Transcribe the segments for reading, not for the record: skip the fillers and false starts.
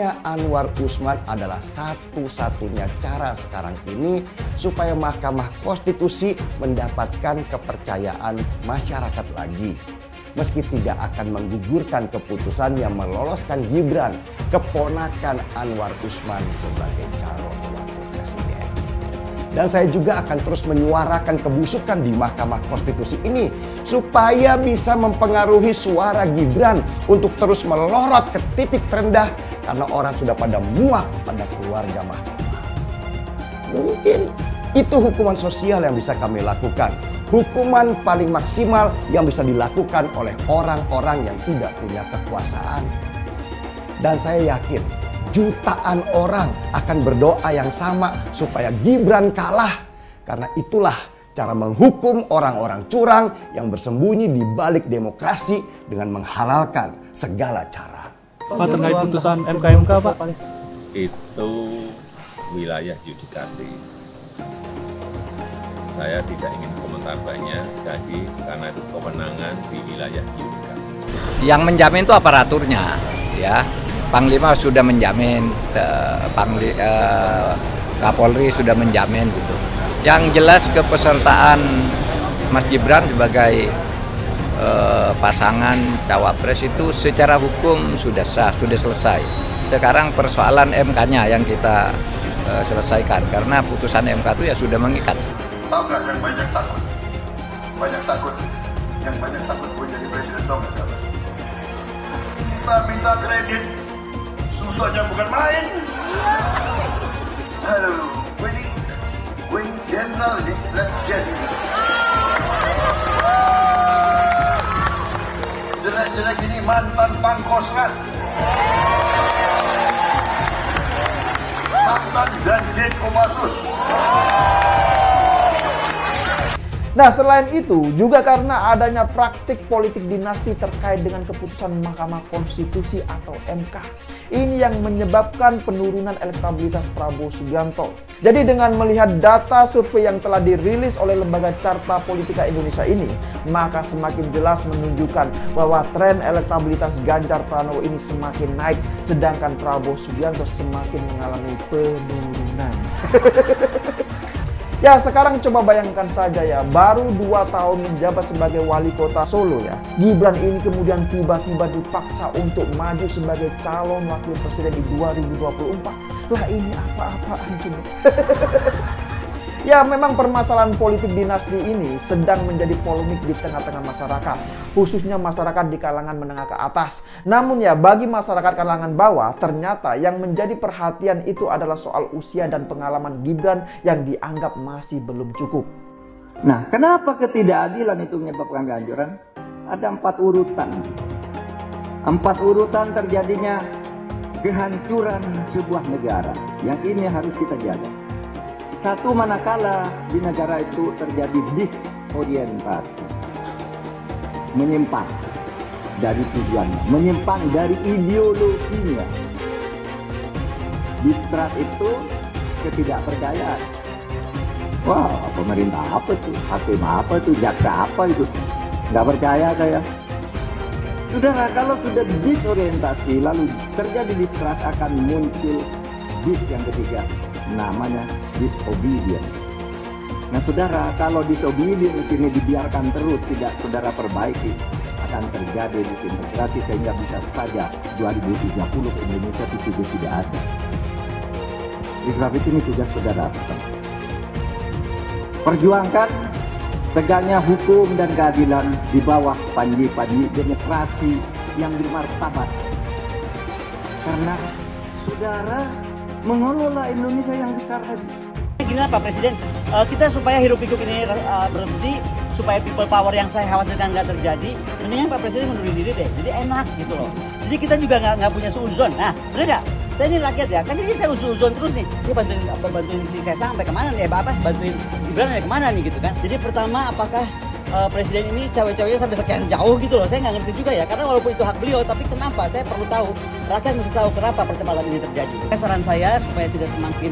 Munculnya Anwar Usman adalah satu-satunya cara sekarang ini supaya Mahkamah Konstitusi mendapatkan kepercayaan masyarakat lagi. Meski tidak akan menggugurkan keputusan yang meloloskan Gibran, keponakan Anwar Usman sebagai calon wakil presiden. Dan saya juga akan terus menyuarakan kebusukan di Mahkamah Konstitusi ini supaya bisa mempengaruhi suara Gibran untuk terus melorot ke titik terendah karena orang sudah pada muak pada keluarga mahkamah. Mungkin itu hukuman sosial yang bisa kami lakukan. Hukuman paling maksimal yang bisa dilakukan oleh orang-orang yang tidak punya kekuasaan. Dan saya yakin jutaan orang akan berdoa yang sama supaya Gibran kalah. Karena itulah cara menghukum orang-orang curang yang bersembunyi di balik demokrasi dengan menghalalkan segala cara. Pak, terkait putusan MK Pak? Itu wilayah yudikatif. Saya tidak ingin komentar banyak sekali lagi karena itu kewenangan di wilayah yudikatif. Yang menjamin itu aparaturnya, ya. Panglima sudah menjamin, Kapolri sudah menjamin gitu. Yang jelas kepesertaan Mas Gibran sebagai pasangan cawapres itu secara hukum sudah sah, sudah selesai. Sekarang persoalan MK-nya yang kita selesaikan karena putusan MK itu ya sudah mengikat. Tahu nggak yang banyak takut? Banyak takut. Yang banyak takut gue jadi presiden, tahu nggak siapa? Kita minta kredit, susahnya bukan main. Aduh, gue ini jenderal nih, legend. Jelek-jelek ini mantan Pangkostrat, mantan Danjen Kopassus. Nah, selain itu juga karena adanya praktik politik dinasti terkait dengan keputusan Mahkamah Konstitusi atau MK. Ini yang menyebabkan penurunan elektabilitas Prabowo Subianto. Jadi dengan melihat data survei yang telah dirilis oleh Lembaga Carta Politika Indonesia ini, maka semakin jelas menunjukkan bahwa tren elektabilitas Ganjar Pranowo ini semakin naik, sedangkan Prabowo Subianto semakin mengalami penurunan. Ya, sekarang coba bayangkan saja ya, baru 2 tahun menjabat sebagai wali kota Solo ya, Gibran ini kemudian tiba-tiba dipaksa untuk maju sebagai calon wakil presiden di 2024. Lah ini apa-apaan coba? Ya, memang permasalahan politik dinasti ini sedang menjadi polemik di tengah-tengah masyarakat, khususnya masyarakat di kalangan menengah ke atas. Namun ya, bagi masyarakat kalangan bawah, ternyata yang menjadi perhatian itu adalah soal usia dan pengalaman Gibran yang dianggap masih belum cukup. Nah, kenapa ketidakadilan itu menyebabkan kehancuran? Ada 4 urutan. 4 urutan terjadinya kehancuran sebuah negara. Yang ini harus kita jaga. Satu, manakala di negara itu terjadi disorientasi, menyimpang dari tujuannya, menyimpang dari ideologinya. Distrat itu ketidakpercayaan. Wah, pemerintah apa tuh, hakim apa tuh, jaksa apa itu, nggak percaya saya. Saudara, kalau sudah disorientasi lalu terjadi distrat, akan muncul yang ketiga, namanya disobedience. Nah saudara, kalau disobedience ini dibiarkan terus, tidak saudara perbaiki, akan terjadi disintegrasi sehingga bisa saja 2030 Indonesia itu sudah tidak ada. Sebab itu ini tugas saudara. Perjuangkan tegaknya hukum dan keadilan di bawah panji-panji demokrasi yang bermartabat. Karena saudara mengelola Indonesia yang besar lagi. Gini Pak Presiden, kita supaya hirup-pikuk ini berhenti, supaya people power yang saya khawatirkan nggak terjadi, mendingan Pak Presiden mundurin diri deh, jadi enak gitu loh. Jadi kita juga nggak punya suuzon. Nah, bener nggak? Saya ini rakyat ya, kan jadi saya suuzon terus nih. Dia bantuin si Kaisang sampai kemana nih? Bantuin Gibran sampai kemana nih gitu kan? Jadi pertama, apakah Presiden ini cawe-cawenya sampai sekian jauh gitu loh, saya nggak ngerti juga ya, karena walaupun itu hak beliau, tapi kenapa, saya perlu tahu, rakyat mesti tahu kenapa percepatan ini terjadi. Saran saya supaya tidak semakin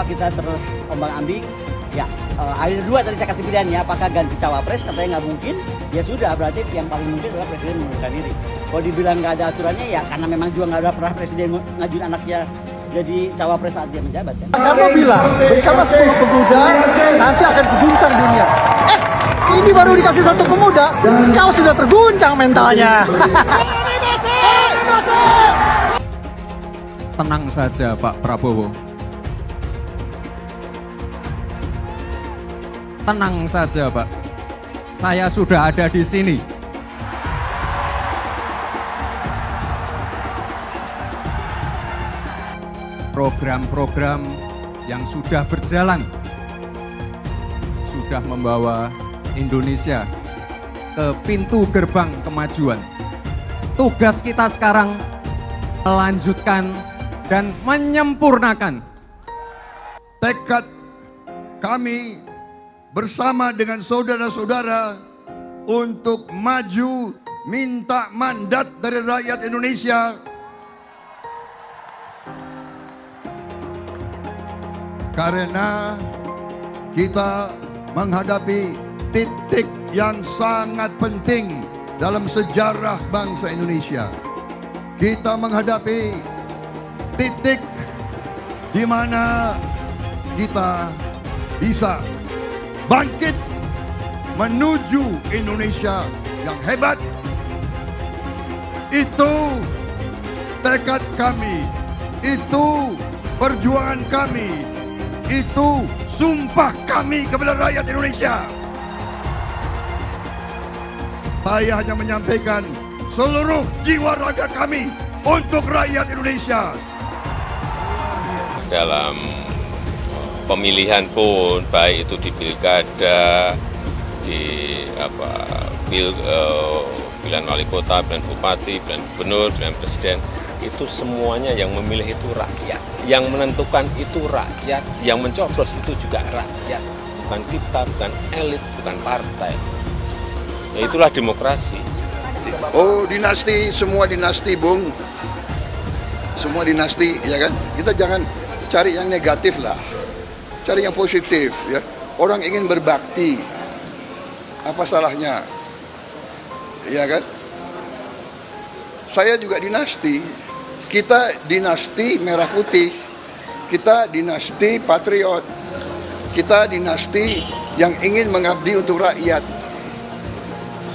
kita terombang ambing, ya ada 2 tadi saya kasih pilihan ya, apakah ganti cawapres, katanya nggak mungkin, ya sudah berarti yang paling mungkin adalah Presiden mengundurkan diri. Kalau dibilang nggak ada aturannya ya karena memang juga nggak ada pernah presiden ngajuin anaknya jadi cawapres saat dia menjabat kan. Kamu bilang berikanlah 10 pemuda nanti akan guncang dunia. Ini baru dikasih 1 pemuda, kau sudah terguncang mentalnya. Tenang saja Pak Prabowo. Tenang saja Pak. Saya sudah ada di sini. Program-program yang sudah berjalan sudah membawa Indonesia ke pintu gerbang kemajuan. Tugas kita sekarang melanjutkan dan menyempurnakan. Tekad kami bersama dengan saudara-saudara untuk maju minta mandat dari rakyat Indonesia. Karena kita menghadapi titik yang sangat penting dalam sejarah bangsa Indonesia. Kita menghadapi titik di mana kita bisa bangkit menuju Indonesia yang hebat. Itu tekad kami, itu perjuangan kami, itu sumpah kami kepada rakyat Indonesia. Saya hanya menyampaikan seluruh jiwa raga kami untuk rakyat Indonesia. Dalam pemilihan pun, baik itu di pilkada, di pilihan wali kota, pilihan bupati, pilihan gubernur, pilihan presiden, itu semuanya yang memilih itu rakyat, yang menentukan itu rakyat, yang mencoblos itu juga rakyat, bukan kita, bukan elit, bukan partai. Ya, itulah demokrasi. Oh, dinasti, semua dinasti, Bung. Semua dinasti, ya kan? Kita jangan cari yang negatif lah. Cari yang positif, ya. Orang ingin berbakti. Apa salahnya? Ya kan? Saya juga dinasti. Kita dinasti merah putih. Kita dinasti patriot. Kita dinasti yang ingin mengabdi untuk rakyat.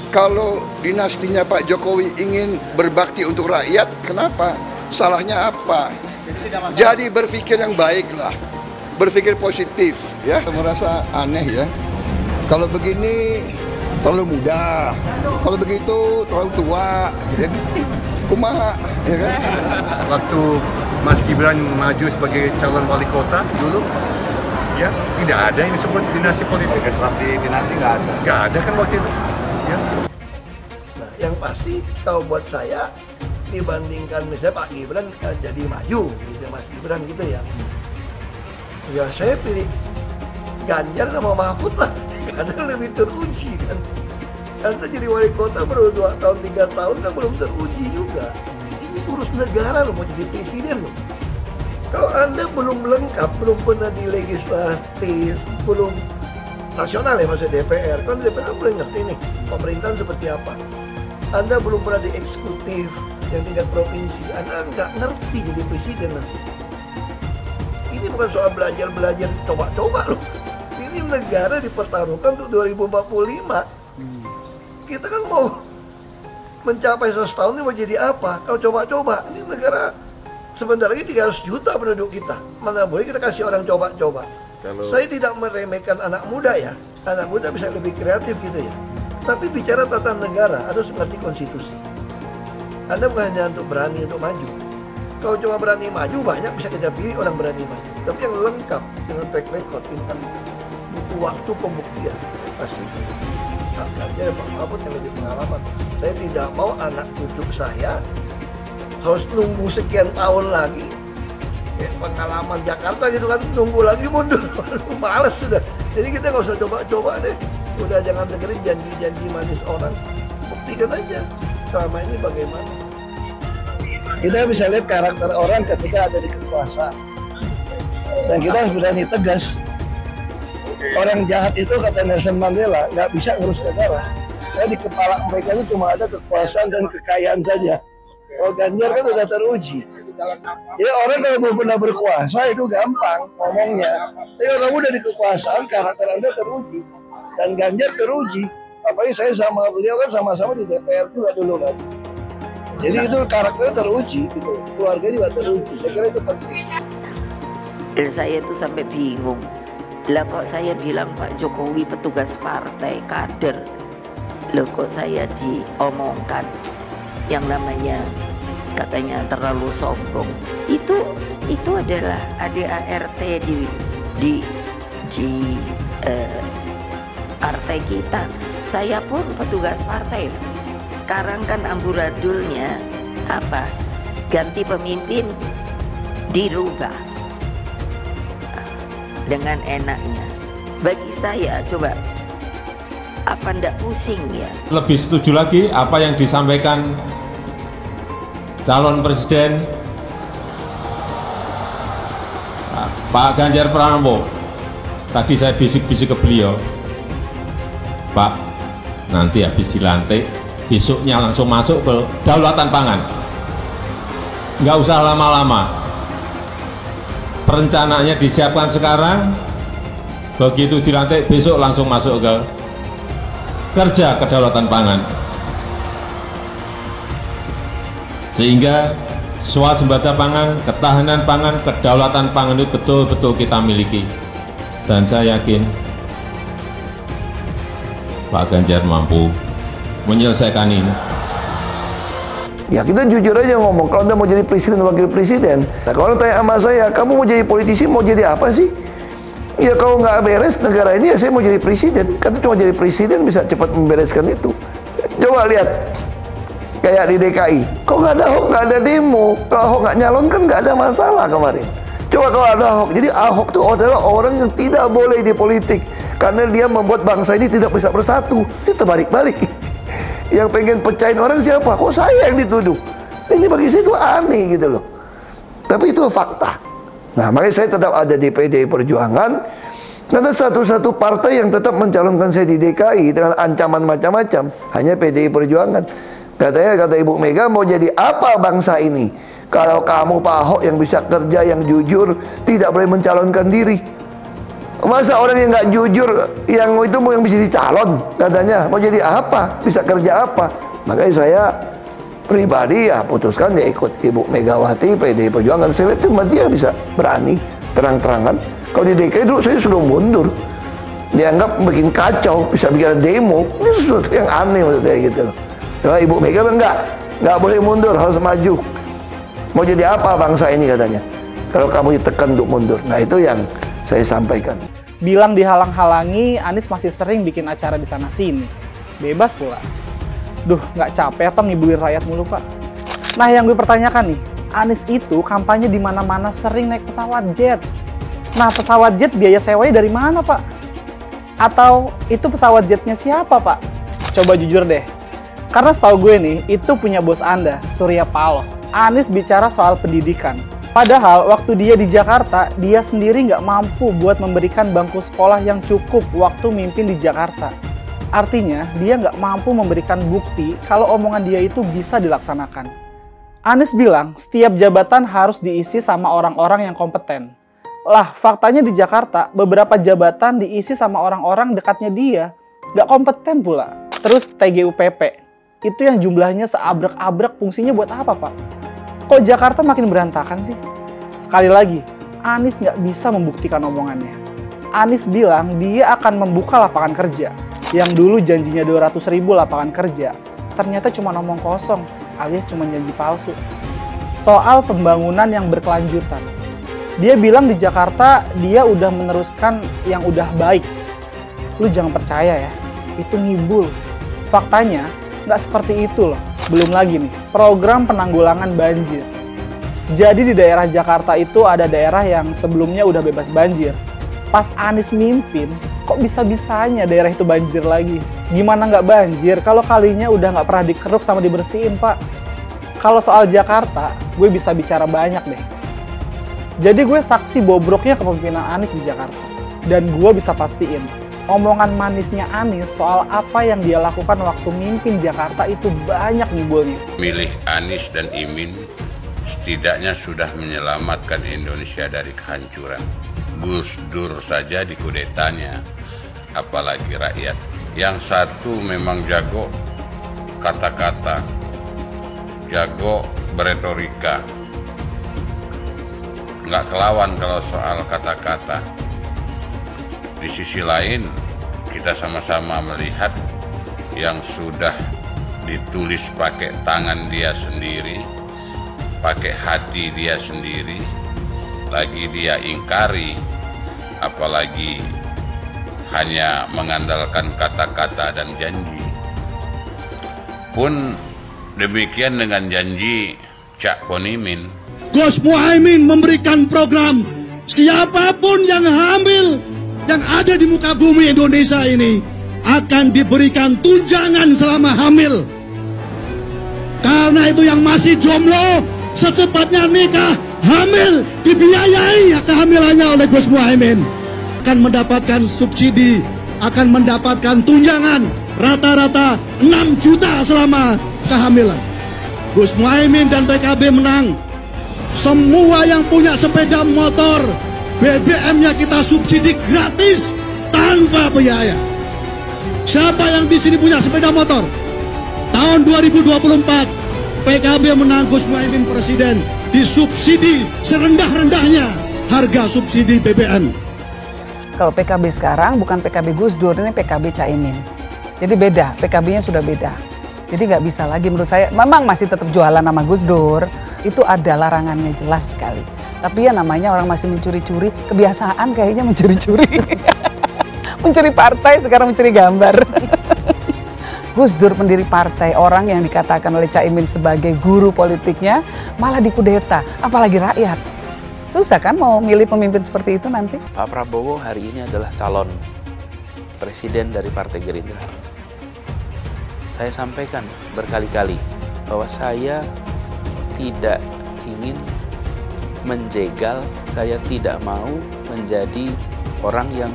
Kalau dinastinya Pak Jokowi ingin berbakti untuk rakyat, kenapa? Salahnya apa? Jadi berpikir yang baik lah, berpikir positif, ya. Saya merasa aneh ya, kalau begini terlalu muda, kalau begitu terlalu tua, ya. Kumaha, ya kan? Waktu Mas Gibran maju sebagai calon wali kota dulu, ya tidak ada yang disebut dinasti politik. Registrasi dinasti nggak ada. Nggak ada kan waktu itu. Ya. Nah, yang pasti kalau buat saya dibandingkan misalnya Pak Gibran jadi maju gitu, Mas Gibran gitu ya. Ya saya pilih Ganjar sama Mahfud lah, karena lebih teruji kan. Anda jadi wali kota baru 2 tahun 3 tahun kan belum teruji juga. Ini urus negara loh, mau jadi presiden loh. Kalau Anda belum lengkap, belum pernah di legislatif, belum nasional ya maksudnya DPR, kan DPR belum ngerti nih pemerintahan seperti apa. Anda belum pernah di eksekutif yang tingkat provinsi, Anda nggak ngerti jadi presiden nanti. Ini bukan soal belajar coba-coba loh. Ini negara dipertaruhkan untuk 2045. Kita kan mau mencapai 100 tahun ini mau jadi apa? Kalau coba-coba, ini negara sebentar lagi 300 juta penduduk kita. Mana boleh kita kasih orang coba-coba. Saya tidak meremehkan anak muda ya. Anak muda bisa lebih kreatif gitu ya. Tapi bicara tata negara harus mengerti konstitusi. Anda bukan hanya untuk berani untuk maju. Kalau cuma berani maju, banyak bisa kita pilih orang berani maju. Tapi yang lengkap dengan track record ini kan butuh waktu pembuktian. Pasti. Pak Ganjar, Pak Mahfud yang lebih pengalaman. Saya tidak mau anak cucu saya harus nunggu sekian tahun lagi. Pengalaman Jakarta gitu kan, nunggu lagi mundur. Males sudah. Jadi kita nggak usah coba-coba deh. Udah jangan dengerin janji-janji manis orang. Buktikan aja selama ini bagaimana. Kita bisa lihat karakter orang ketika ada di kekuasaan. Dan kita harus berani tegas. Orang jahat itu kata Nelson Mandela nggak bisa ngurus negara. Ya, di kepala mereka itu cuma ada kekuasaan dan kekayaan saja. Kalau Ganjar kan udah teruji. Ya orang kalau belum pernah berkuasa itu gampang ngomongnya. Tapi kalau kamu udah di kekuasaan, karakter Anda teruji. Dan Ganjar teruji. Apalagi saya sama beliau kan sama-sama di DPR juga dulu kan. Jadi itu karakternya teruji, gitu. Keluarga juga teruji. Saya kira itu penting. Dan saya tuh sampai bingung. Lah kok saya bilang Pak Jokowi petugas partai kader. Loh kok saya diomongkan yang namanya katanya terlalu sombong. Itu adalah ADART di partai kita. Saya pun petugas partai. Sekarang kan amburadulnya apa? Ganti pemimpin dirubah dengan enaknya. Bagi saya coba apa ndak pusing ya? Lebih setuju lagi apa yang disampaikan calon presiden Pak Ganjar Pranowo. Tadi saya bisik-bisik ke beliau, Pak, nanti habis dilantik, besoknya langsung masuk ke kedaulatan pangan. Nggak usah lama-lama. Perencanaannya disiapkan sekarang, begitu dilantik besok langsung masuk ke kerja kedaulatan pangan. Sehingga swasembada pangan, ketahanan pangan, kedaulatan pangan itu betul-betul kita miliki. Dan saya yakin Pak Ganjar mampu menyelesaikan ini. Ya kita jujur aja ngomong, kalau Anda mau jadi presiden dan wakil presiden, nah kalau tanya sama saya, kamu mau jadi politisi, mau jadi apa sih? Ya kalau nggak beres negara ini, ya saya mau jadi presiden. Kan cuma jadi presiden bisa cepat membereskan itu. Coba lihat, kayak di DKI, kok nggak ada Ahok, nggak ada demo. Kalau Ahok nggak nyalon kan nggak ada masalah kemarin. Coba kalau ada Ahok, jadi Ahok itu adalah orang yang tidak boleh di politik. Karena dia membuat bangsa ini tidak bisa bersatu. Itu terbalik-balik. Yang pengen pecahin orang siapa? Kok saya yang dituduh? Ini bagi saya itu aneh gitu loh. Tapi itu fakta. Nah makanya saya tetap ada di PDI Perjuangan. Karena satu-satu partai yang tetap mencalonkan saya di DKI dengan ancaman macam-macam hanya PDI Perjuangan. Kata Ibu Mega, mau jadi apa bangsa ini? Kalau kamu Pak Ahok yang bisa kerja, yang jujur, tidak boleh mencalonkan diri. Masa orang yang nggak jujur, yang itu mau yang bisa dicalon, katanya mau jadi apa, bisa kerja apa? Makanya saya pribadi ya putuskan ya ikut Ibu Megawati, PDI Perjuangan. Saya lihat dia bisa berani terang-terangan. Kalau di DKI dulu saya sudah mundur, dianggap bikin kacau, bisa bikin demo. Ini sesuatu yang aneh menurut saya gitu loh. Nah, Ibu Mega nggak boleh mundur, harus maju. Mau jadi apa bangsa ini katanya? Kalau kamu ditekan untuk mundur. Nah itu yang saya sampaikan. Bilang dihalang-halangi, Anies masih sering bikin acara di sana-sini. Bebas pula. Duh, nggak capek apa ngibulin rakyat mulu, Pak? Nah, yang gue pertanyakan nih, Anies itu kampanye di mana-mana sering naik pesawat jet. Nah, pesawat jet biaya sewanya dari mana, Pak? Atau itu pesawat jetnya siapa, Pak? Coba jujur deh. Karena setahu gue nih, itu punya bos Anda, Surya Paloh. Anies bicara soal pendidikan. Padahal waktu dia di Jakarta, dia sendiri nggak mampu buat memberikan bangku sekolah yang cukup waktu mimpin di Jakarta. Artinya, dia nggak mampu memberikan bukti kalau omongan dia itu bisa dilaksanakan. Anies bilang, setiap jabatan harus diisi sama orang-orang yang kompeten. Lah, faktanya di Jakarta, beberapa jabatan diisi sama orang-orang dekatnya dia. Nggak kompeten pula. Terus TGUPP, itu yang jumlahnya seabrek-abrek, fungsinya buat apa, Pak? Kok Jakarta makin berantakan sih? Sekali lagi, Anies nggak bisa membuktikan omongannya. Anies bilang dia akan membuka lapangan kerja. Yang dulu janjinya 200.000 lapangan kerja, ternyata cuma ngomong kosong, alias cuma janji palsu. Soal pembangunan yang berkelanjutan. Dia bilang di Jakarta dia udah meneruskan yang udah baik. Lu jangan percaya ya, itu ngibul. Faktanya nggak seperti itu loh. Belum lagi nih, program penanggulangan banjir. Jadi di daerah Jakarta itu ada daerah yang sebelumnya udah bebas banjir. Pas Anies mimpin, kok bisa-bisanya daerah itu banjir lagi? Gimana nggak banjir kalau kalinya udah nggak pernah dikeruk sama dibersihin, Pak? Kalau soal Jakarta, gue bisa bicara banyak deh. Jadi gue saksi bobroknya kepemimpinan Anies di Jakarta. Dan gue bisa pastiin, omongan manisnya Anies soal apa yang dia lakukan waktu mimpin Jakarta itu banyak nyimbulnya. Milih Anies dan Imin setidaknya sudah menyelamatkan Indonesia dari kehancuran. Gus Dur saja dikudetanya, apalagi rakyat. Yang satu memang jago kata-kata, jago beretorika, nggak kelawan kalau soal kata-kata. Di sisi lain, kita sama-sama melihat yang sudah ditulis pakai tangan dia sendiri, pakai hati dia sendiri, lagi dia ingkari, apalagi hanya mengandalkan kata-kata dan janji. Pun demikian dengan janji Cak Ponimin. Gus Muhaimin memberikan program siapapun yang hamil yang ada di muka bumi Indonesia ini akan diberikan tunjangan selama hamil. Karena itu yang masih jomblo secepatnya nikah, hamil, dibiayai kehamilannya oleh Gus Muhaimin. Akan mendapatkan subsidi, akan mendapatkan tunjangan rata-rata 6 juta selama kehamilan. Gus Muhaimin dan PKB menang. Semua yang punya sepeda motor, BBM-nya kita subsidi gratis tanpa biaya. Siapa yang di sini punya sepeda motor? Tahun 2024 PKB menang, Gus Muhaimin presiden, disubsidi serendah-rendahnya harga subsidi BBM. Kalau PKB sekarang bukan PKB Gus Dur, ini PKB Caimin. Jadi beda, PKB-nya sudah beda. Jadi nggak bisa lagi menurut saya, memang masih tetap jualan nama Gus Dur, itu ada larangannya jelas sekali. Tapi ya namanya orang masih mencuri-curi, kebiasaan kayaknya mencuri-curi. Mencuri partai, sekarang mencuri gambar. Gus Dur pendiri partai, orang yang dikatakan oleh Caimin sebagai guru politiknya, malah dikudeta, apalagi rakyat. Susah kan mau milih pemimpin seperti itu nanti? Pak Prabowo hari ini adalah calon presiden dari Partai Gerindra. Saya sampaikan berkali-kali bahwa saya tidak ingin menjegal, saya tidak mau menjadi orang yang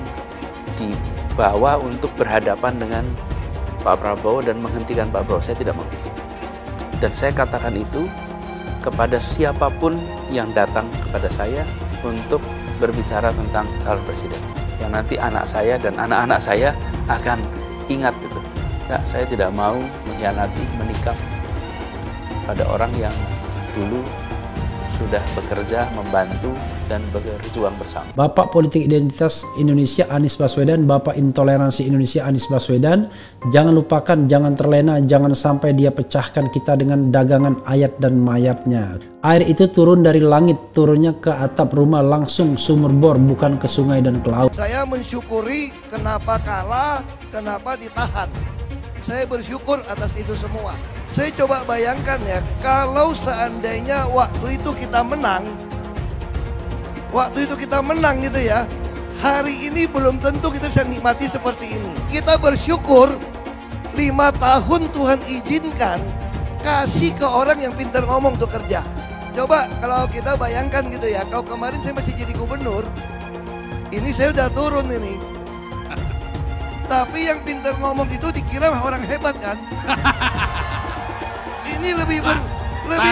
dibawa untuk berhadapan dengan Pak Prabowo dan menghentikan Pak Prabowo. Saya tidak mau. Dan saya katakan itu kepada siapapun yang datang kepada saya untuk berbicara tentang calon presiden. Yang nanti anak saya dan anak-anak saya akan ingat itu. Nah, saya tidak mau mengkhianati, menikam pada orang yang dulu sudah bekerja, membantu, dan berjuang bersama. Bapak Politik Identitas Indonesia Anies Baswedan, Bapak Intoleransi Indonesia Anies Baswedan, jangan lupakan, jangan terlena, jangan sampai dia pecahkan kita dengan dagangan ayat dan mayatnya. Air itu turun dari langit, turunnya ke atap rumah langsung sumur bor, bukan ke sungai dan ke laut. Saya mensyukuri kenapa kalah, kenapa ditahan. Saya bersyukur atas itu semua. Saya coba bayangkan ya, kalau seandainya waktu itu kita menang gitu ya, hari ini belum tentu kita bisa nikmati seperti ini. Kita bersyukur 5 tahun Tuhan izinkan kasih ke orang yang pintar ngomong untuk kerja. Coba kalau kita bayangkan gitu ya, kalau kemarin saya masih jadi gubernur, ini saya udah turun ini. Tapi yang pintar ngomong itu dikira orang hebat kan? Ini lebih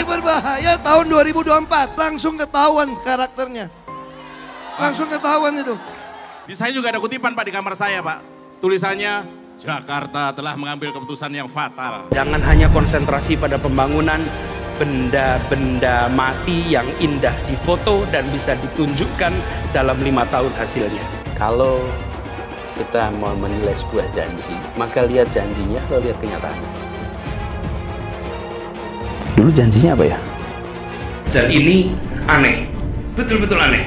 berbahaya tahun 2024, langsung ketahuan karakternya. Langsung ketahuan itu. Di saya juga ada kutipan Pak di kamar saya Pak. Tulisannya, Jakarta telah mengambil keputusan yang fatal. Jangan hanya konsentrasi pada pembangunan benda-benda mati yang indah difoto dan bisa ditunjukkan dalam 5 tahun hasilnya. Kalau kita mau menilai sebuah janji, maka lihat janjinya atau lihat kenyataannya. Dulu janjinya apa ya? Dan ini aneh, betul-betul aneh.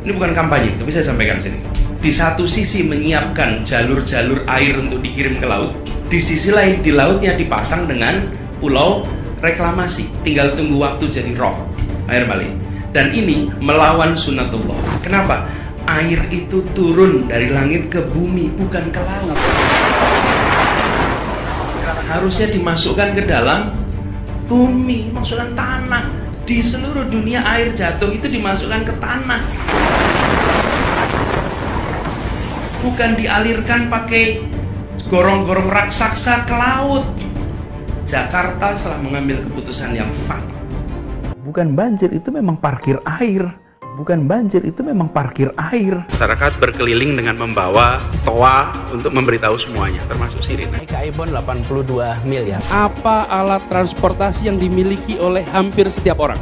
Ini bukan kampanye, tapi saya sampaikan di sini. Di satu sisi menyiapkan jalur-jalur air untuk dikirim ke laut, di sisi lain di lautnya dipasang dengan pulau reklamasi. Tinggal tunggu waktu jadi rob, air balik. Dan ini melawan sunatullah. Kenapa? Air itu turun dari langit ke bumi, bukan ke laut. Harusnya dimasukkan ke dalam bumi, masukkan tanah. Di seluruh dunia air jatuh itu dimasukkan ke tanah. bukan dialirkan pakai gorong-gorong raksasa ke laut. Jakarta telah mengambil keputusan yang fatal. Bukan banjir, itu memang parkir air. Bukan banjir, itu memang parkir air. Masyarakat berkeliling dengan membawa toa untuk memberitahu semuanya, termasuk sirine. Ibon 82 miliar. Apa alat transportasi yang dimiliki oleh hampir setiap orang?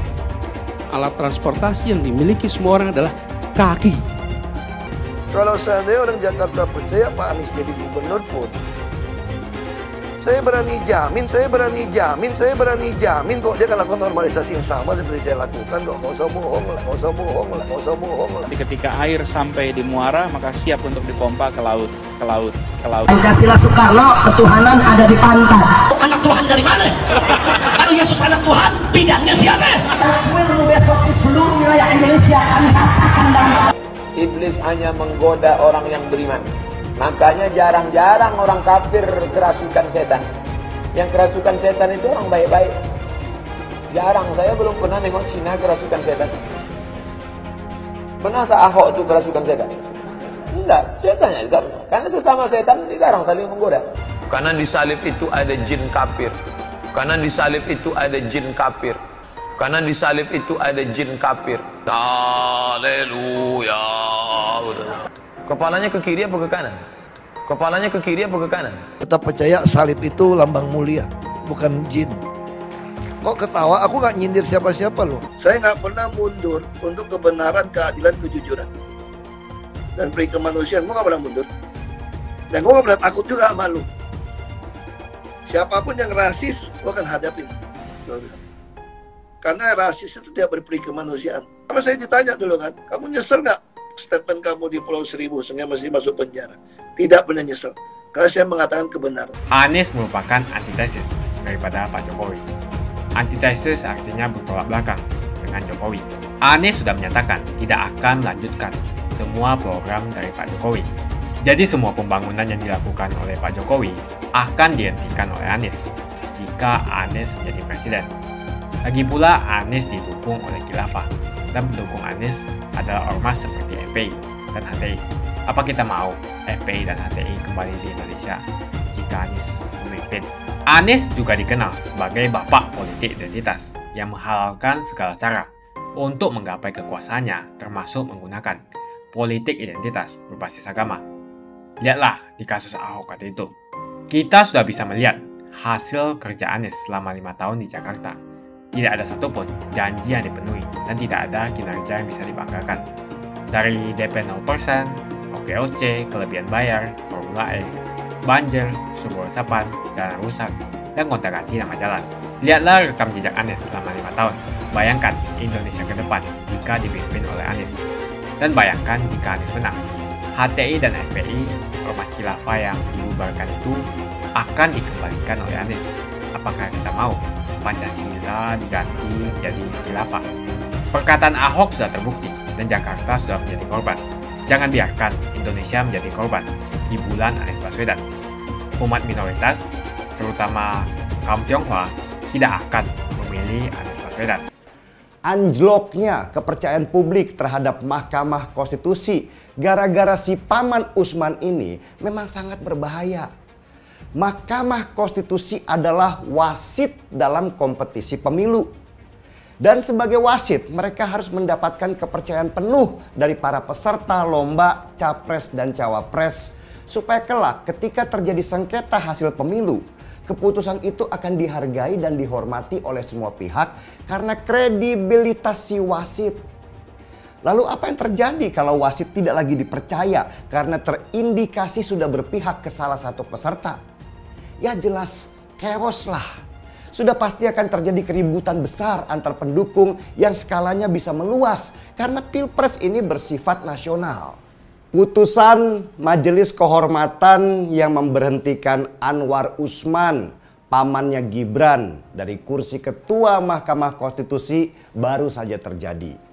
Alat transportasi yang dimiliki semua orang adalah kaki. Kalau seandainya orang Jakarta percaya Pak Anies jadi gubernur pun, saya berani jamin kok dia akan lakukan normalisasi yang sama seperti saya lakukan kok. Gak usah bohong lah. Ketika air sampai di muara, maka siap untuk dipompa ke laut. Pancasila Soekarno, ketuhanan ada di pantai. Anak Tuhan dari mana? Kalau Yesus anak Tuhan, bidangnya siapa? Besok di seluruh wilayah Indonesia kami katakan dan iblis hanya menggoda orang yang beriman. Makanya jarang-jarang orang kafir kerasukan setan. Yang kerasukan setan itu orang baik-baik. Jarang, saya belum pernah nengok Cina kerasukan setan. Pernah tak Ahok itu kerasukan setan? Enggak, setannya juga pernah. Karena sesama setan dilarang saling menggoda. Karena di salib itu ada jin kafir. Karena di salib itu ada jin kafir. Karena di salib itu ada jin kafir. Haleluya. Kepalanya ke kiri apa ke kanan? Kepalanya ke kiri apa ke kanan? Tetap percaya salib itu lambang mulia, bukan jin. Kok ketawa? Aku nggak nyindir siapa-siapa loh. Saya nggak pernah mundur untuk kebenaran, keadilan, kejujuran, dan peri kemanusiaan. Gue nggak pernah mundur. Dan gue nggak pernah takut juga sama lu. Siapapun yang rasis, gue akan hadapin. Karena rasis itu tidak berperi kemanusiaan. Kalau saya ditanya dulu kan, kamu nyesel nggak statement kamu di Pulau Seribu sehingga masih masuk penjara? Tidak pernah nyesel, karena saya mengatakan kebenaran. Anies merupakan antitesis daripada Pak Jokowi. Antitesis artinya bertolak belakang dengan Jokowi. Anies sudah menyatakan tidak akan melanjutkan semua program dari Pak Jokowi. Jadi semua pembangunan yang dilakukan oleh Pak Jokowi akan dihentikan oleh Anies jika Anies menjadi presiden. Lagi pula Anies didukung oleh khilafah, dan pendukung Anies adalah ormas seperti FPI dan HTI. Apa kita mau FPI dan HTI kembali di Indonesia jika Anies memimpin? Anies juga dikenal sebagai bapak politik identitas yang menghalalkan segala cara untuk menggapai kekuasaannya, termasuk menggunakan politik identitas berbasis agama. Lihatlah di kasus Ahok waktu itu. Kita sudah bisa melihat hasil kerja Anies selama 5 tahun di Jakarta. Tidak ada satupun janji yang dipenuhi dan tidak ada kinerja yang bisa dibanggakan. Dari DP 0%, OKOC, kelebihan bayar, Formula E, banjir, sumber resapan, jalan rusak, dan gonta-ganti nama jalan. Lihatlah rekam jejak Anies selama 5 tahun. Bayangkan Indonesia ke depan jika dipimpin oleh Anies. Dan bayangkan jika Anies menang. HTI dan FPI, ormas khilafah yang dibubarkan itu akan dikembalikan oleh Anies. Apakah kita mau Pancasila diganti jadi khilafah? Perkataan Ahok sudah terbukti dan Jakarta sudah menjadi korban. Jangan biarkan Indonesia menjadi korban kibulan Anies Baswedan. Umat minoritas, terutama kaum Tionghoa, tidak akan memilih Anies Baswedan. Anjloknya kepercayaan publik terhadap Mahkamah Konstitusi gara-gara si Paman Usman ini memang sangat berbahaya. Mahkamah Konstitusi adalah wasit dalam kompetisi pemilu. Dan sebagai wasit, mereka harus mendapatkan kepercayaan penuh dari para peserta lomba Capres dan Cawapres. Supaya kelak ketika terjadi sengketa hasil pemilu, keputusan itu akan dihargai dan dihormati oleh semua pihak karena kredibilitas si wasit. Lalu apa yang terjadi kalau wasit tidak lagi dipercaya karena terindikasi sudah berpihak ke salah satu peserta? Ya jelas chaos lah. Sudah pasti akan terjadi keributan besar antar pendukung yang skalanya bisa meluas karena Pilpres ini bersifat nasional. Putusan Majelis Kehormatan yang memberhentikan Anwar Usman, pamannya Gibran, dari kursi Ketua Mahkamah Konstitusi baru saja terjadi.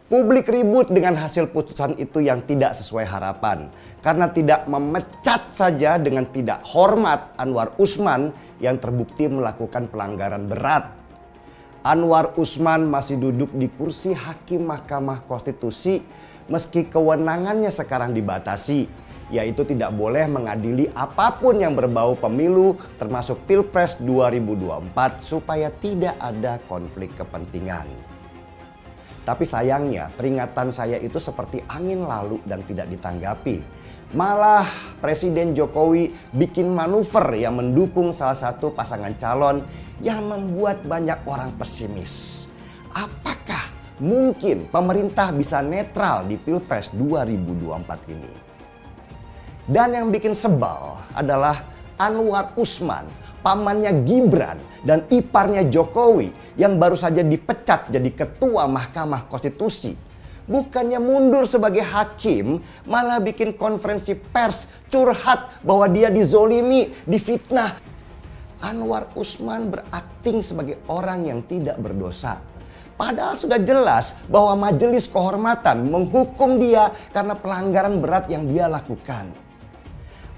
Publik ribut dengan hasil putusan itu yang tidak sesuai harapan. Karena tidak memecat saja dengan tidak hormat Anwar Usman yang terbukti melakukan pelanggaran berat. Anwar Usman masih duduk di kursi Hakim Mahkamah Konstitusi meski kewenangannya sekarang dibatasi. yaitu tidak boleh mengadili apapun yang berbau pemilu termasuk Pilpres 2024 supaya tidak ada konflik kepentingan. Tapi sayangnya peringatan saya itu seperti angin lalu dan tidak ditanggapi. Malah Presiden Jokowi bikin manuver yang mendukung salah satu pasangan calon yang membuat banyak orang pesimis. Apakah mungkin pemerintah bisa netral di Pilpres 2024 ini? Dan yang bikin sebal adalah Anwar Usman, pamannya Gibran dan iparnya Jokowi yang baru saja dipecat jadi ketua Mahkamah Konstitusi. Bukannya mundur sebagai hakim, malah bikin konferensi pers curhat bahwa dia dizolimi, difitnah. Anwar Usman berakting sebagai orang yang tidak berdosa. Padahal sudah jelas bahwa majelis kehormatan menghukum dia karena pelanggaran berat yang dia lakukan.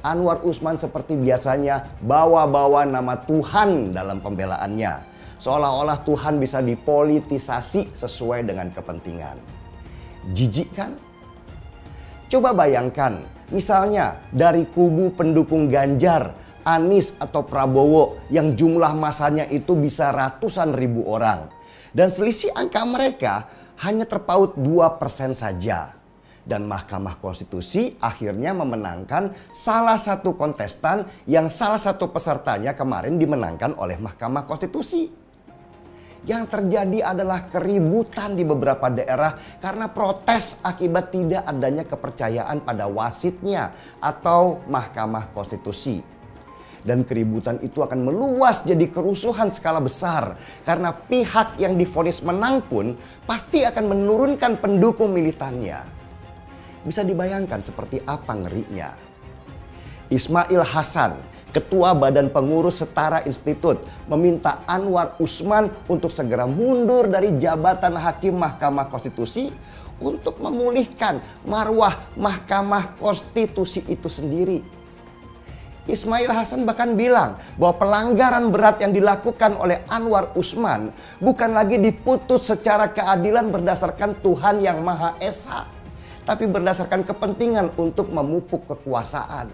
Anwar Usman seperti biasanya bawa-bawa nama Tuhan dalam pembelaannya. Seolah-olah Tuhan bisa dipolitisasi sesuai dengan kepentingan. Jijik kan? Coba bayangkan, misalnya dari kubu pendukung Ganjar, Anies atau Prabowo yang jumlah masanya itu bisa ratusan ribu orang. Dan selisih angka mereka hanya terpaut 2% saja. Dan Mahkamah Konstitusi akhirnya memenangkan salah satu kontestan yang salah satu pesertanya kemarin dimenangkan oleh Mahkamah Konstitusi. Yang terjadi adalah keributan di beberapa daerah karena protes akibat tidak adanya kepercayaan pada wasitnya atau Mahkamah Konstitusi. Dan keributan itu akan meluas jadi kerusuhan skala besar karena pihak yang divonis menang pun pasti akan menurunkan pendukung militannya. Bisa dibayangkan seperti apa ngerinya. Ismail Hasan, Ketua Badan Pengurus Setara Institut, meminta Anwar Usman untuk segera mundur dari jabatan Hakim Mahkamah Konstitusi untuk memulihkan marwah Mahkamah Konstitusi itu sendiri. Ismail Hasan bahkan bilang bahwa pelanggaran berat yang dilakukan oleh Anwar Usman bukan lagi diputus secara keadilan berdasarkan Tuhan yang Maha Esa, tapi berdasarkan kepentingan untuk memupuk kekuasaan.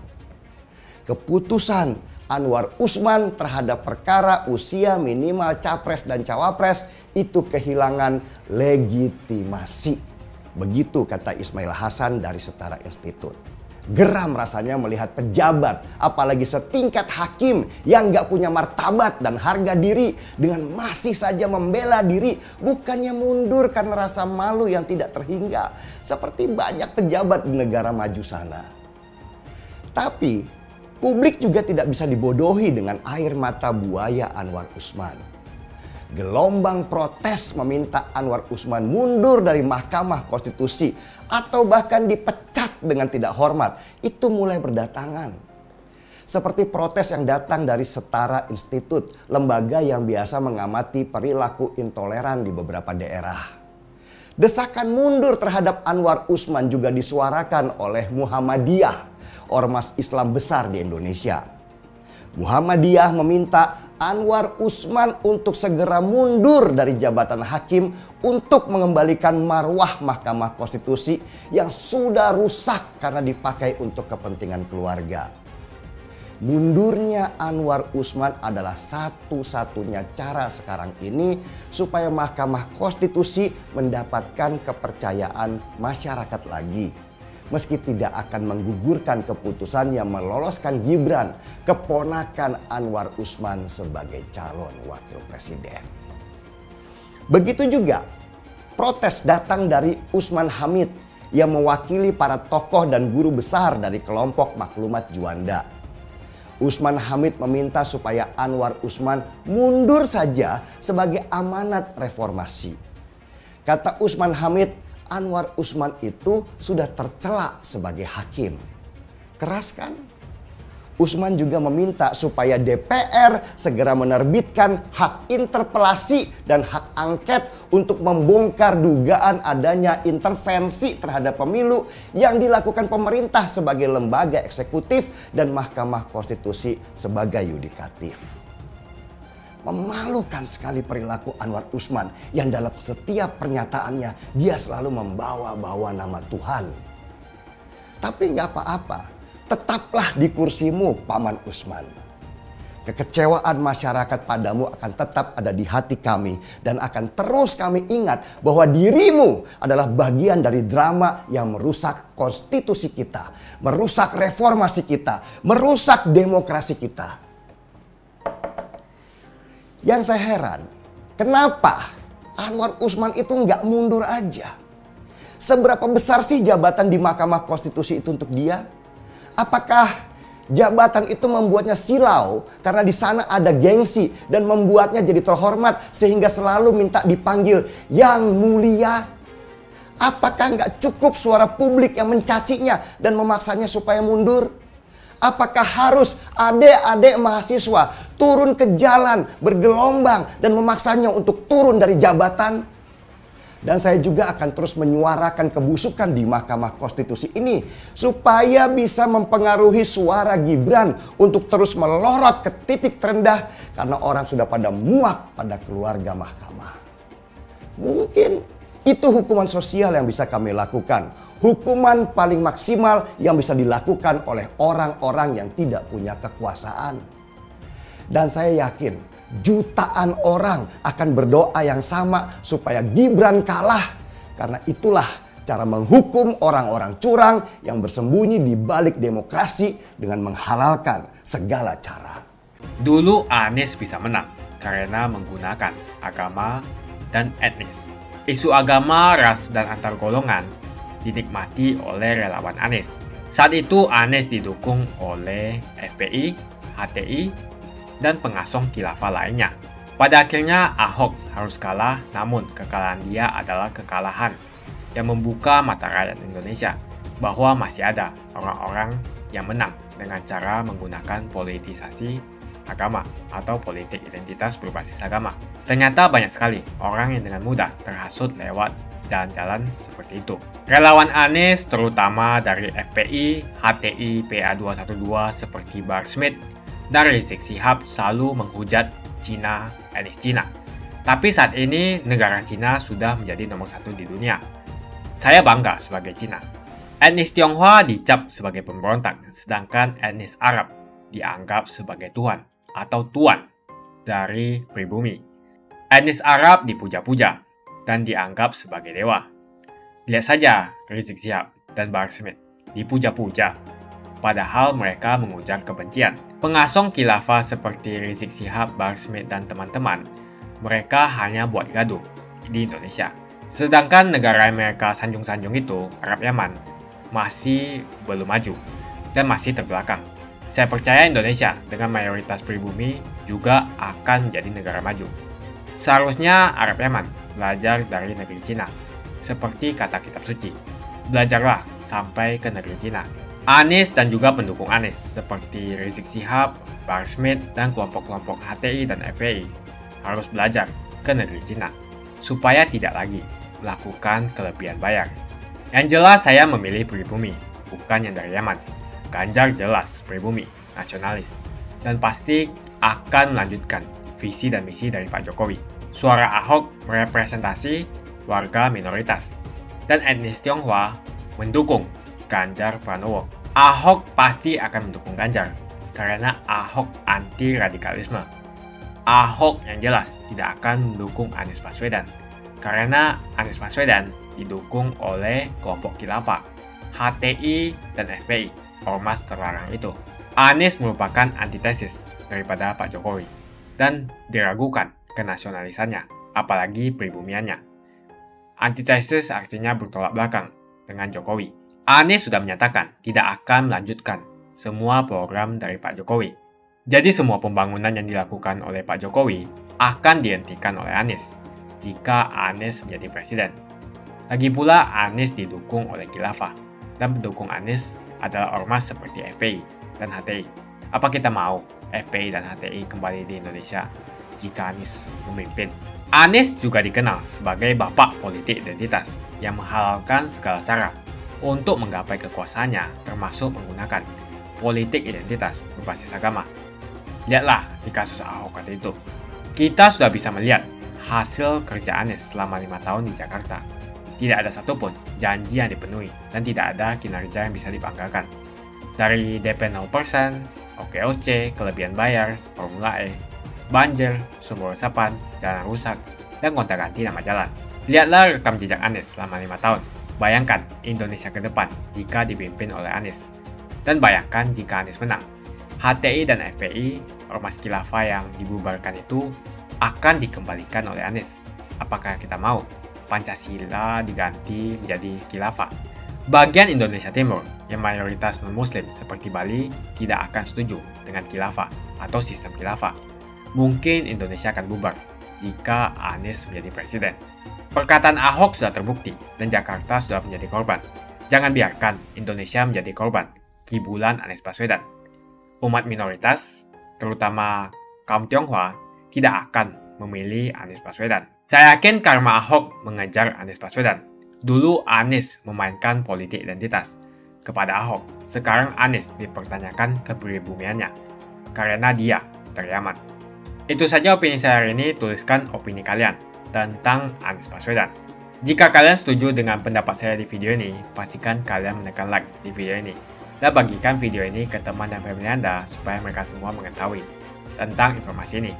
Keputusan Anwar Usman terhadap perkara usia minimal capres dan cawapres itu kehilangan legitimasi. Begitu kata Ismail Hasan dari Setara Institut. Geram rasanya melihat pejabat, apalagi setingkat hakim yang gak punya martabat dan harga diri dengan masih saja membela diri, bukannya mundur karena rasa malu yang tidak terhingga seperti banyak pejabat di negara maju sana. Tapi publik juga tidak bisa dibodohi dengan air mata buaya Anwar Usman. Gelombang protes meminta Anwar Usman mundur dari Mahkamah Konstitusi atau bahkan dipecat dengan tidak hormat itu mulai berdatangan. Seperti protes yang datang dari Setara Institut, lembaga yang biasa mengamati perilaku intoleran di beberapa daerah. Desakan mundur terhadap Anwar Usman juga disuarakan oleh Muhammadiyah, ormas Islam besar di Indonesia. Muhammadiyah meminta Anwar Usman untuk segera mundur dari jabatan hakim untuk mengembalikan marwah Mahkamah Konstitusi yang sudah rusak karena dipakai untuk kepentingan keluarga. Mundurnya Anwar Usman adalah satu-satunya cara sekarang ini supaya Mahkamah Konstitusi mendapatkan kepercayaan masyarakat lagi. Meski tidak akan menggugurkan keputusan yang meloloskan Gibran, keponakan Anwar Usman sebagai calon wakil presiden. Begitu juga protes datang dari Usman Hamid yang mewakili para tokoh dan guru besar dari kelompok Maklumat Juanda. Usman Hamid meminta supaya Anwar Usman mundur saja sebagai amanat reformasi. Kata Usman Hamid, Anwar Usman itu sudah tercela sebagai hakim. Keras kan? Usman juga meminta supaya DPR segera menerbitkan hak interpelasi dan hak angket untuk membongkar dugaan adanya intervensi terhadap pemilu yang dilakukan pemerintah sebagai lembaga eksekutif dan Mahkamah Konstitusi sebagai yudikatif. Memalukan sekali perilaku Anwar Usman yang dalam setiap pernyataannya dia selalu membawa-bawa nama Tuhan. Tapi nggak apa-apa. Tetaplah di kursimu, Paman Usman. Kekecewaan masyarakat padamu akan tetap ada di hati kami. Dan akan terus kami ingat bahwa dirimu adalah bagian dari drama yang merusak konstitusi kita. Merusak reformasi kita. Merusak demokrasi kita. Yang saya heran, kenapa Anwar Usman itu nggak mundur aja? Seberapa besar sih jabatan di Mahkamah Konstitusi itu untuk dia? Apakah jabatan itu membuatnya silau karena di sana ada gengsi dan membuatnya jadi terhormat sehingga selalu minta dipanggil yang mulia? Apakah nggak cukup suara publik yang mencacinya dan memaksanya supaya mundur? Apakah harus adik-adik mahasiswa turun ke jalan bergelombang dan memaksanya untuk turun dari jabatan? Dan saya juga akan terus menyuarakan kebusukan di Mahkamah Konstitusi ini supaya bisa mempengaruhi suara Gibran untuk terus melorot ke titik terendah karena orang sudah pada muak pada keluarga mahkamah. Mungkin itu hukuman sosial yang bisa kami lakukan. Hukuman paling maksimal yang bisa dilakukan oleh orang-orang yang tidak punya kekuasaan. Dan saya yakin jutaan orang akan berdoa yang sama supaya Gibran kalah. Karena itulah cara menghukum orang-orang curang yang bersembunyi di balik demokrasi dengan menghalalkan segala cara. Dulu Anies bisa menang karena menggunakan agama dan etnis. Isu agama, ras, dan antar golongan dinikmati oleh relawan Anies. Saat itu Anies didukung oleh FPI, HTI, dan pengasong khilafah lainnya. Pada akhirnya Ahok harus kalah, namun kekalahan dia adalah kekalahan yang membuka mata rakyat Indonesia bahwa masih ada orang-orang yang menang dengan cara menggunakan politisasi agama atau politik identitas berbasis agama. Ternyata banyak sekali orang yang dengan mudah terhasut lewat jalan-jalan seperti itu. Relawan Anies terutama dari FPI, HTI, PA212 seperti Bahar Smith dan Rizik Syihab selalu menghujat Cina, etnis Cina. Tapi saat ini negara Cina sudah menjadi nomor 1 di dunia. Saya bangga sebagai Cina. Etnis Tionghoa dicap sebagai pemberontak, sedangkan etnis Arab dianggap sebagai Tuhan atau tuan dari pribumi. Etnis Arab dipuja-puja dan dianggap sebagai dewa. Lihat saja Rizik Syihab dan Bahar Smith dipuja-puja, padahal mereka mengujar kebencian. Pengasong khilafah seperti Rizik Syihab, Bahar Smith, dan teman-teman, mereka hanya buat gaduh di Indonesia. Sedangkan negara yang mereka sanjung-sanjung itu, Arab Yaman, masih belum maju dan masih terbelakang. Saya percaya Indonesia dengan mayoritas pribumi juga akan menjadi negara maju. Seharusnya Arab Yaman belajar dari negeri Cina, seperti kata kitab suci. Belajarlah sampai ke negeri Cina. Anies dan juga pendukung Anies seperti Rizik Syihab, Bahar Smith, dan kelompok-kelompok HTI dan FPI harus belajar ke negeri Cina supaya tidak lagi melakukan kelebihan bayar. Yang jelas saya memilih pribumi, bukan yang dari Yaman. Ganjar jelas pribumi, nasionalis, dan pasti akan melanjutkan visi dan misi dari Pak Jokowi. Suara Ahok merepresentasi warga minoritas, dan etnis Tionghoa mendukung Ganjar Pranowo. Ahok pasti akan mendukung Ganjar, karena Ahok anti radikalisme. Ahok yang jelas tidak akan mendukung Anies Baswedan, karena Anies Baswedan didukung oleh kelompok khilafah, HTI, dan FPI, ormas terlarang itu. Anies merupakan antitesis daripada Pak Jokowi, dan diragukan kenasionalisannya, apalagi pribumiannya. Antitesis artinya bertolak belakang dengan Jokowi. Anies sudah menyatakan tidak akan melanjutkan semua program dari Pak Jokowi. Jadi semua pembangunan yang dilakukan oleh Pak Jokowi akan dihentikan oleh Anies jika Anies menjadi presiden. Lagi pula Anies didukung oleh khilafah, dan pendukung Anies adalah ormas seperti FPI dan HTI. Apa kita mau FPI dan HTI kembali di Indonesia jika Anies memimpin? Anies juga dikenal sebagai bapak politik identitas yang menghalalkan segala cara untuk menggapai kekuasaannya, termasuk menggunakan politik identitas berbasis agama. Lihatlah di kasus Ahok waktu itu. Kita sudah bisa melihat hasil kerja Anies selama 5 tahun di Jakarta. Tidak ada satupun janji yang dipenuhi dan tidak ada kinerja yang bisa dibanggakan. Dari DP 0%, OKOC, kelebihan bayar, Formula E, banjir, sumber resapan, jalan rusak, dan gonta-ganti nama jalan. Lihatlah rekam jejak Anies selama 5 tahun. Bayangkan Indonesia ke depan jika dipimpin oleh Anies. Dan bayangkan jika Anies menang. HTI dan FPI, Ormas Khilafah yang dibubarkan itu akan dikembalikan oleh Anies. Apakah kita mau Pancasila diganti menjadi Khilafah? Bagian Indonesia Timur yang mayoritas non-muslim seperti Bali tidak akan setuju dengan Khilafah atau sistem Khilafah. Mungkin Indonesia akan bubar jika Anies menjadi presiden. Perkataan Ahok sudah terbukti dan Jakarta sudah menjadi korban. Jangan biarkan Indonesia menjadi korban kibulan Anies Baswedan. Umat minoritas, terutama kaum Tionghoa, tidak akan memilih Anies Baswedan. Saya yakin karma Ahok mengejar Anies Baswedan. Dulu Anies memainkan politik identitas kepada Ahok. Sekarang Anies dipertanyakan kepribumiannya karena dia teriaman. Itu saja opini saya hari ini. Tuliskan opini kalian tentang Anies Baswedan. Jika kalian setuju dengan pendapat saya di video ini, pastikan kalian menekan like di video ini dan bagikan video ini ke teman dan family Anda supaya mereka semua mengetahui tentang informasi ini.